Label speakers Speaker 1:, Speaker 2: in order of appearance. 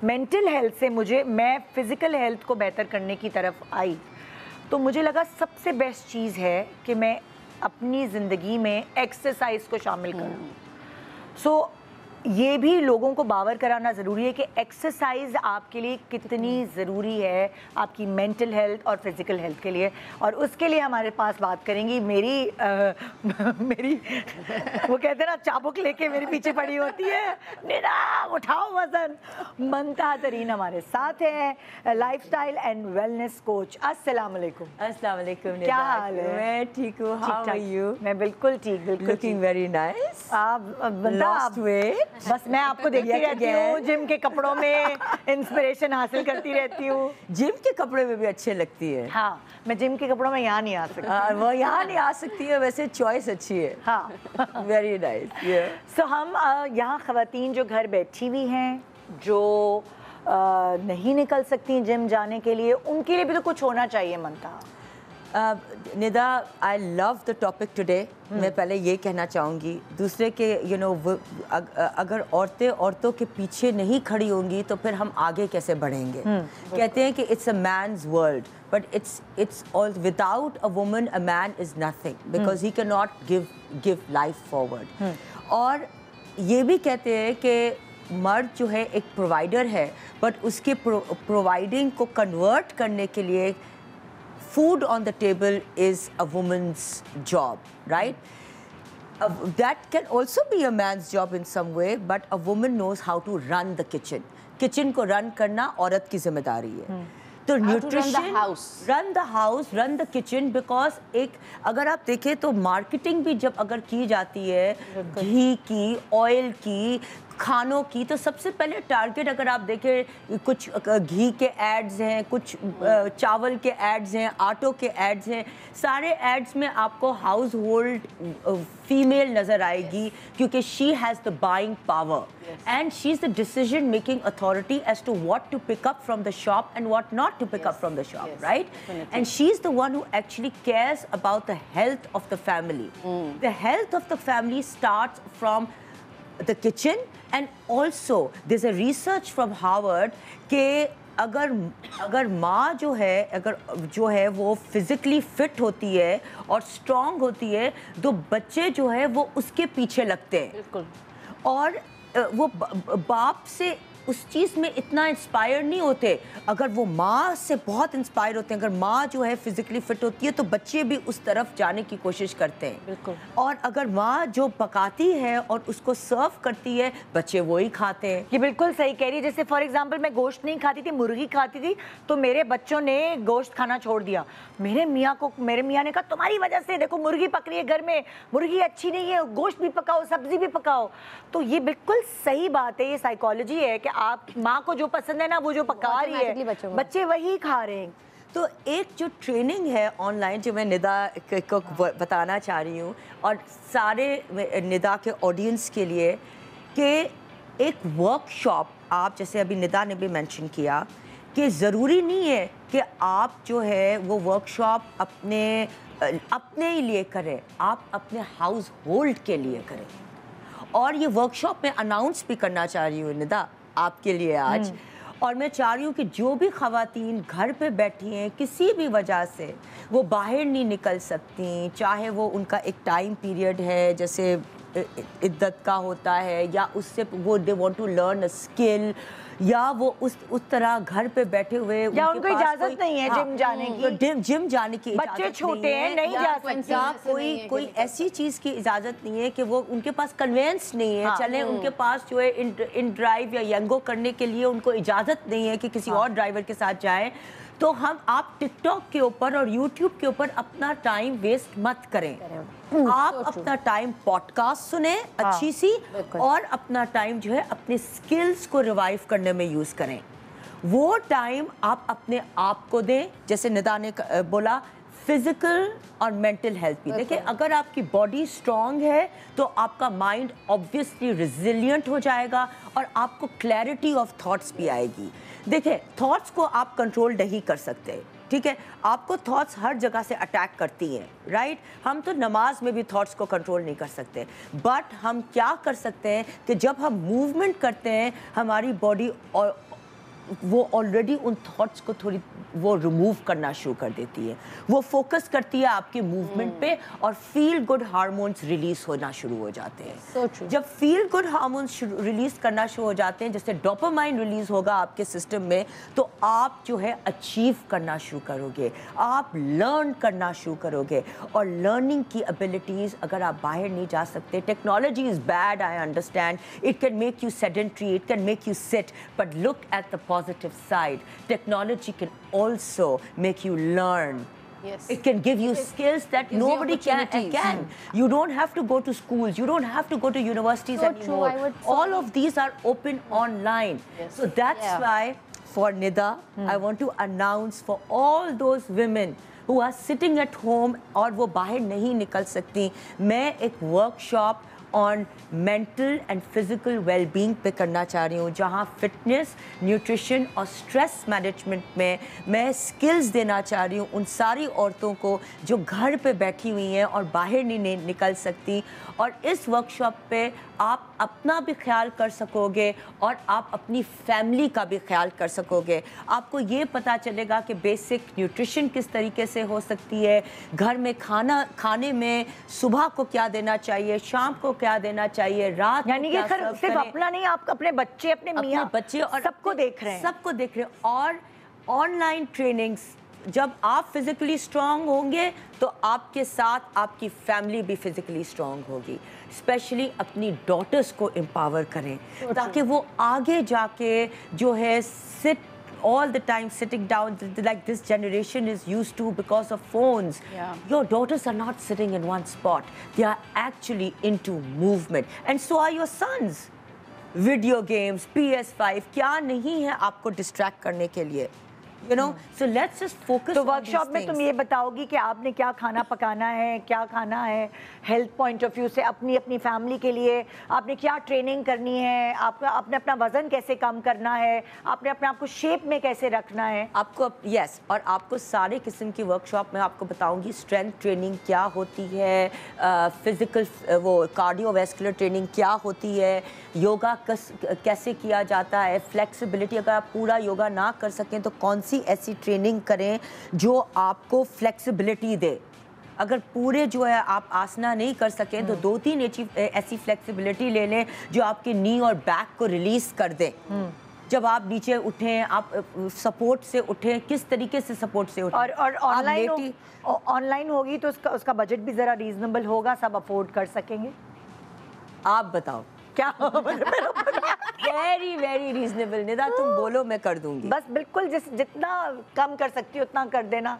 Speaker 1: Mental health से मैं physical health को बेहतर करने की तरफ आई, तो मुझे लगा सबसे बेस्ट चीज़ है कि मैं अपनी ज़िंदगी में एक्सरसाइज को शामिल करूँ। सो ये भी लोगों को बावर कराना ज़रूरी है कि एक्सरसाइज आपके लिए कितनी ज़रूरी है, आपकी मेंटल हेल्थ और फिज़िकल हेल्थ के लिए। और उसके लिए हमारे पास बात करेंगी मेरी वो कहते हैं ना, चाबुक लेके मेरे पीछे पड़ी होती है, निदा उठाओ वज़न। मंतहा तरीन हमारे साथ हैं, लाइफस्टाइल एंड वेलनेस कोच। अस्सलाम वालेकुम।
Speaker 2: अस्सलाम वालेकुम।
Speaker 1: क्या हाल है?
Speaker 2: मैं ठीक हूँ। How are you?
Speaker 1: मैं बिल्कुल ठीक, बिल्कुल
Speaker 2: लुकिंग वेरी नाइस।
Speaker 1: आप
Speaker 2: लॉस्ट वेट।
Speaker 1: बस मैं आपको देखती रहती हूँ, जिम के कपड़ों में इंस्पिरेशन हासिल करती रहती हूँ।
Speaker 2: जिम के कपड़े में भी अच्छे लगती है।
Speaker 1: हाँ, मैं जिम के कपड़ों में यहाँ नहीं आ सकती।
Speaker 2: वो यहाँ नहीं आ सकती है, वैसे चॉइस अच्छी है।
Speaker 1: हाँ
Speaker 2: वेरी नाइस।
Speaker 1: सो हम यहाँ ख़वातीन जो घर बैठी हुई हैं, जो नहीं निकल सकती जिम जाने के लिए, उनके लिए भी तो कुछ होना चाहिए। Muntaha
Speaker 2: Nida, I love the topic today. मैं पहले ये कहना चाहूँगी, दूसरे के अगर औरतों के पीछे नहीं खड़ी होंगी तो फिर हम आगे कैसे बढ़ेंगे। कहते हैं कि it's a man's world, but it's all without a woman a man is nothing, because he can not give life forward. और ये भी कहते हैं कि मर्द जो है एक प्रोवाइडर है, बट उसके प्रोवाइडिंग को कन्वर्ट करने के लिए food on the table is a woman's job, right? That can also be a man's job in some way, but a woman knows how to run the kitchen. Kitchen को run करना औरत की जिम्मेदारी है। तो nutrition, run the house, run the kitchen, because एक अगर आप देखें तो मार्केटिंग भी जब अगर की जाती है घी की, ऑयल की, खानों की, तो सबसे पहले टारगेट अगर आप देखें, कुछ घी के एड्स हैं, कुछ चावल के एड्स हैं, आटों के एड्स हैं, सारे एड्स में आपको हाउस होल्ड फीमेल नज़र आएगी, क्योंकि she has the buying power and she is the decision making authority as to what to pick up from the shop and what not to pick up from the shop, right? And she is the one who actually cares about the health of the family. The health of the family starts from the kitchen, and also there's a research from Harvard कि अगर माँ जो है वो physically fit होती है और strong होती है, तो बच्चे जो है वो उसके पीछे लगते हैं।
Speaker 1: बिल्कुल।
Speaker 2: और वो बाप से उस चीज़ में इतना इंस्पायर नहीं होते। अगर वो माँ से बहुत इंस्पायर होते हैं, अगर माँ जो है फिजिकली फिट होती है तो बच्चे भी उस तरफ जाने की कोशिश करते हैं।
Speaker 1: बिल्कुल।
Speaker 2: और अगर माँ जो पकाती है और उसको सर्व करती है, बच्चे वो ही खाते हैं।
Speaker 1: ये बिल्कुल सही कह रही है। जैसे फॉर एग्जांपल मैं गोश्त नहीं खाती थी, मुर्गी खाती थी, तो मेरे बच्चों ने गोश्त खाना छोड़ दिया। मेरे मियाँ ने कहा तुम्हारी वजह से देखो मुर्गी पक रही है घर में, मुर्गी अच्छी नहीं है, गोश्त भी पकाओ, सब्जी भी पकाओ। तो ये बिल्कुल सही बात है, ये साइकोलॉजी है कि आप माँ को जो पसंद है ना, वो जो पका रही है, बच्चे वही खा रहे हैं।
Speaker 2: तो एक जो ट्रेनिंग है ऑनलाइन, जो मैं निदा को बताना चाह रही हूँ और सारे निदा के ऑडियंस के लिए, कि एक वर्कशॉप, आप जैसे अभी निदा ने भी मेंशन किया कि ज़रूरी नहीं है कि आप जो है वो वर्कशॉप अपने ही लिए करें, आप अपने हाउस होल्ड के लिए करें। और ये वर्कशॉप मैं अनाउंस भी करना चाह रही हूँ निदा आपके लिए आज। और मैं चाह रही हूँ कि जो भी ख़वातीन घर पे बैठी हैं, किसी भी वजह से वो बाहर नहीं निकल सकती, चाहे वो उनका एक टाइम पीरियड है जैसे इद्दत का होता है, या उससे वो they want to learn a skill, या वो उस तरह घर पे बैठे हुए,
Speaker 1: या उनको इजाज़त नहीं है जिम जाने की,
Speaker 2: तो जिम जाने की
Speaker 1: बच्चे छोटे हैं नहीं जा सकते,
Speaker 2: कोई ऐसी चीज़ की इजाज़त नहीं है कि वो उनके पास कन्वेंस नहीं है, चले उनके पास जो है इन ड्राइव या यंगो करने के लिए उनको इजाज़त नहीं है कि किसी और ड्राइवर के साथ जाएं, तो आप टिकटॉक के ऊपर और यूट्यूब के ऊपर अपना टाइम वेस्ट मत करें। आप अपना टाइम पॉडकास्ट सुने अच्छी सी, और अपना टाइम जो है अपने स्किल्स को रिवाइव करने में यूज़ करें। वो टाइम आप अपने आप को दें, जैसे निदा ने बोला, फिजिकल और मेंटल हेल्थ भी। देखिए, अगर आपकी बॉडी स्ट्रांग है तो आपका माइंड ऑब्वियसली रिजिलियंट हो जाएगा और आपको क्लैरिटी ऑफ थॉट्स भी आएगी। देखिए, थॉट्स को आप कंट्रोल नहीं कर सकते, ठीक है? आपको थॉट्स हर जगह से अटैक करती हैं, राइट? हम तो नमाज में भी थॉट्स को कंट्रोल नहीं कर सकते, बट हम क्या कर सकते हैं कि जब हम मूवमेंट करते हैं, हमारी बॉडी وہ آلریڈی ان تھاٹس کو تھوڑی وہ ریموو کرنا شروع کر دیتی ہے. وہ فوکس کرتی ہے آپ کے موومنٹ پہ اور فیل گڈ ہارمونس ریلیز ہونا شروع ہو جاتے ہیں. جب فیل گڈ ہارمونس ریلیز کرنا شروع ہو جاتے ہیں, جیسے ڈوپامائن ریلیز ہوگا آپ کے سسٹم میں, تو آپ جو ہے اچیو کرنا شروع کرو گے, آپ لرن کرنا شروع کرو گے. اور لرننگ کی ابیلٹیز, اگر آپ باہر نہیں جا سکتے, technology is bad, I understand, it can make you sedentary, it can make you sit, but look at the positive side. Technology can also make you learn.
Speaker 3: Yes.
Speaker 2: It can give you skills that
Speaker 3: Gives you
Speaker 2: nobody can.
Speaker 3: opportunities.
Speaker 2: You don't have to go to schools. You don't have to go to universities
Speaker 3: So true.
Speaker 2: anymore. All of these are open online.
Speaker 3: Yes.
Speaker 2: So that's why for Nida, I want to announce for all those women who are sitting at home اور وہ باہر نہیں نکل سکتی, میں ایک workshop on mental and physical well being پہ کرنا چاہ رہی ہوں, جہاں فٹنس, نیوٹریشن اور اسٹریس مینجمنٹ میں اسکلز دینا چاہ رہی ہوں ان ساری عورتوں کو جو گھر پہ بیٹھی ہوئی ہیں اور باہر نہیں نکل سکتی. اور اس ورکشاپ پہ آپ اپنا بھی خیال کر سکو گے اور آپ اپنی فیملی کا بھی خیال کر سکو گے. آپ کو یہ پتہ چلے گا کہ بیسک نیوٹریشن کس طریقے سے ہو سکتی ہے, گھر میں کھانے میں صبح کو کیا دینا چاہیے, شام کو کیا دینا چاہیے, رات کو
Speaker 1: یعنی کہ صرف اپنا نہیں, آپ اپنے بچے, اپنے میاں,
Speaker 2: بچے اور
Speaker 1: سب کو دیکھ رہے ہیں,
Speaker 2: سب کو دیکھ رہے ہیں. اور آن لائن ٹریننگز, جب آپ فزیکلی اسٹرانگ ہوں گے تو آپ کے ساتھ آپ کی فیملی بھی فزیکلی اسٹرانگ ہوگی. اسپیشلی اپنی ڈاٹرس کو امپاور کریں تاکہ وہ آگے جا کے جو ہے سٹ all the time sitting down like this generation is used to because of phones. Your daughters are not sitting in one spot. They are actually into movement. And so are your sons. Video games, PS5, کیا نہیں ہے آپ کو distract کرنے کے لیے. You know, so let's just focus
Speaker 1: تو
Speaker 2: on
Speaker 1: work
Speaker 2: these
Speaker 1: shop میں
Speaker 2: things.
Speaker 1: تم یہ بتاؤ گی کہ آپ نے کیا کھانا پکانا ہے, کیا کھانا ہے ہیلتھ پوائنٹ آف ویو سے, اپنی فیملی کے لیے آپ نے کیا ٹریننگ کرنی ہے, آپ نے اپنا وزن کیسے کم کرنا ہے, آپ نے اپنے آپ کو شیپ میں کیسے رکھنا ہے.
Speaker 2: آپ کو یس, اور آپ کو سارے قسم کی ورک شاپ میں آپ کو بتاؤں گی اسٹرینتھ ٹریننگ کیا ہوتی ہے, فزیکل وہ کارڈیو ویسکولر ٹریننگ کیا ہوتی ہے, یوگا کیسے کیا جاتا ہے, فلیکسیبلٹی, اگر آپ پورا یوگا نہ کر سکیں تو کون سی ایسی ٹریننگ کریں جو آپ کو فلیکسیبلٹی دے. اگر پورے جو ہے آپ آسنا نہیں کر سکیں تو 2-3 ایسی فلیکسیبلٹی لے لیں جو آپ کے نی اور بیک کو ریلیز کر دیں. جب آپ نیچے اٹھیں, آپ سپورٹ سے اٹھیں, کس طریقے سے سپورٹ سے اٹھیں.
Speaker 1: اور آن لائن ہوگی تو اس کا بجٹ بھی ذرا ریزنیبل ہوگا, سب افورڈ کر سکیں گے.
Speaker 2: آپ بتاؤ
Speaker 1: کیا
Speaker 2: ویری ویری ریزنیبل. ندا تم بولو, میں کر دوں گی.
Speaker 1: بس بالکل جتنا کم کر سکتی ہو اتنا کر دینا.